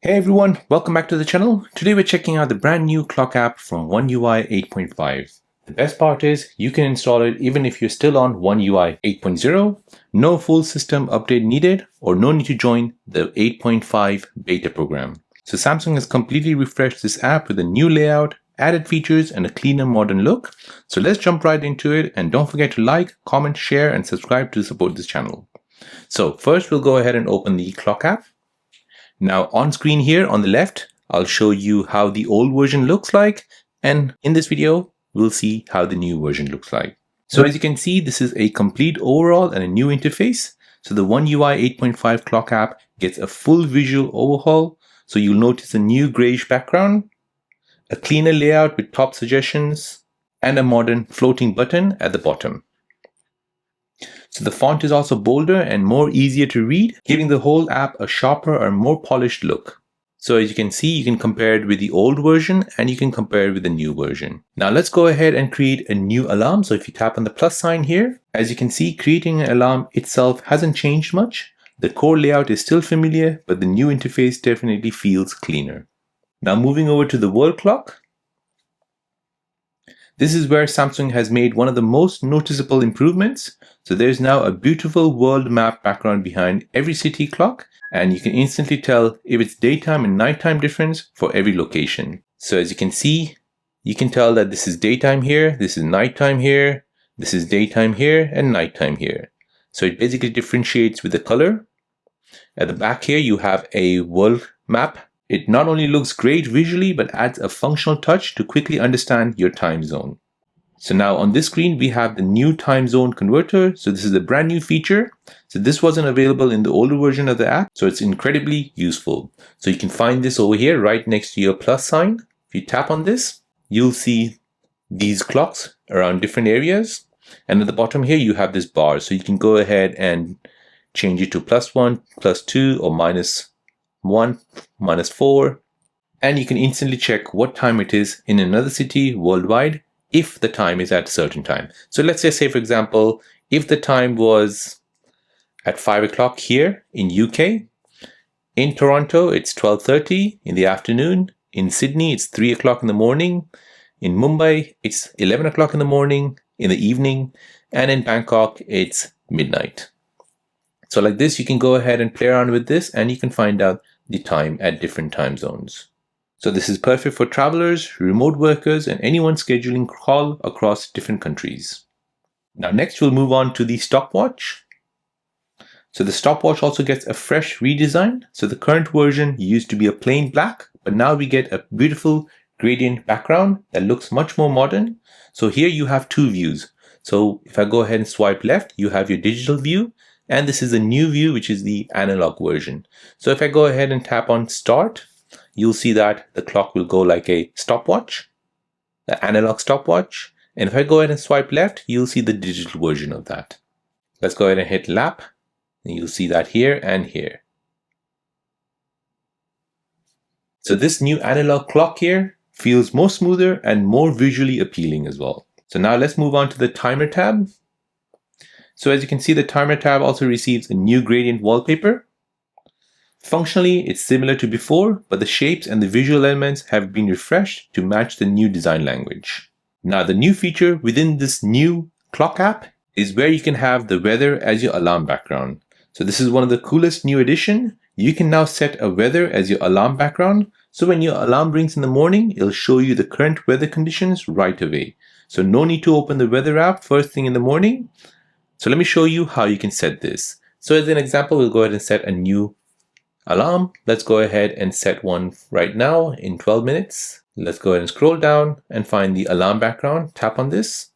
Hey everyone, welcome back to the channel. Today we're checking out the brand new clock app from One UI 8.5. The best part is you can install it even if you're still on One UI 8.0. No full system update needed or no need to join the 8.5 beta program. So Samsung has completely refreshed this app with a new layout, added features and a cleaner modern look. So let's jump right into it, and don't forget to like, comment, share and subscribe to support this channel. So first we'll go ahead and open the clock app. Now on screen here on the left, I'll show you how the old version looks like, and in this video, we'll see how the new version looks like. So as you can see, this is a complete overhaul and a new interface. So the One UI 8.5 clock app gets a full visual overhaul. So you'll notice a new grayish background, a cleaner layout with top suggestions, and a modern floating button at the bottom. So the font is also bolder and more easier to read, giving the whole app a sharper or more polished look. So as you can see, you can compare it with the old version and you can compare it with the new version. Now let's go ahead and create a new alarm. So if you tap on the plus sign here, as you can see, creating an alarm itself hasn't changed much. The core layout is still familiar, but the new interface definitely feels cleaner. Now moving over to the world clock. This is where Samsung has made one of the most noticeable improvements. So there's now a beautiful world map background behind every city clock, and you can instantly tell if it's daytime and nighttime difference for every location. So as you can see, you can tell that this is daytime here, this is nighttime here, this is daytime here, and nighttime here. So it basically differentiates with the color. At the back here, you have a world map. It not only looks great visually, but adds a functional touch to quickly understand your time zone. So now on this screen, we have the new time zone converter. So this is a brand new feature. So this wasn't available in the older version of the app. So it's incredibly useful. So you can find this over here right next to your plus sign. If you tap on this, you'll see these clocks around different areas. And at the bottom here, you have this bar. So you can go ahead and change it to +1, +2, or -1, -4. And you can instantly check what time it is in another city worldwide if the time is at a certain time. So let's just say, for example, if the time was at 5 o'clock here in UK, in Toronto, it's 12:30 in the afternoon. In Sydney, it's 3 o'clock in the morning. In Mumbai, it's 11 o'clock in the morning, in the evening. And in Bangkok, it's midnight. So like this, you can go ahead and play around with this and you can find out the time at different time zones. So this is perfect for travelers, remote workers, and anyone scheduling call across different countries. Now next we'll move on to the stopwatch. So the stopwatch also gets a fresh redesign. So the current version used to be a plain black, but now we get a beautiful gradient background that looks much more modern. So here you have two views. So if I go ahead and swipe left, you have your digital view, and this is the new view, which is the analog version. So if I go ahead and tap on start, you'll see that the clock will go like a stopwatch, the analog stopwatch. And if I go ahead and swipe left, you'll see the digital version of that. Let's go ahead and hit lap, and you'll see that here and here. So this new analog clock here feels more smoother and more visually appealing as well. So now let's move on to the timer tab. So as you can see, the timer tab also receives a new gradient wallpaper. Functionally, it's similar to before, but the shapes and the visual elements have been refreshed to match the new design language. Now, the new feature within this new clock app is where you can have the weather as your alarm background. So this is one of the coolest new addition. You can now set a weather as your alarm background. So when your alarm rings in the morning, it'll show you the current weather conditions right away. So no need to open the weather app first thing in the morning. So let me show you how you can set this. So as an example, we'll go ahead and set a new alarm. Let's go ahead and set one right now in 12 minutes. Let's go ahead and scroll down and find the alarm background. Tap on this.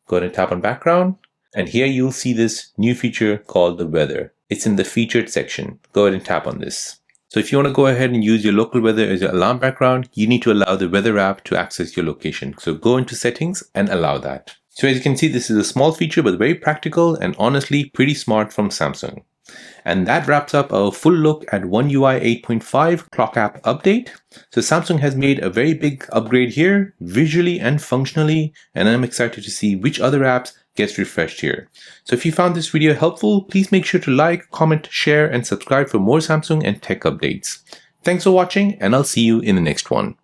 Go ahead and tap on background. And here you'll see this new feature called the weather. It's in the featured section. Go ahead and tap on this. So if you want to go ahead and use your local weather as your alarm background, you need to allow the weather app to access your location. So go into settings and allow that. So as you can see, this is a small feature, but very practical and honestly pretty smart from Samsung. And that wraps up our full look at One UI 8.5 clock app update. So Samsung has made a very big upgrade here, visually and functionally, and I'm excited to see which other apps gets refreshed here. So if you found this video helpful, please make sure to like, comment, share, and subscribe for more Samsung and tech updates. Thanks for watching, and I'll see you in the next one.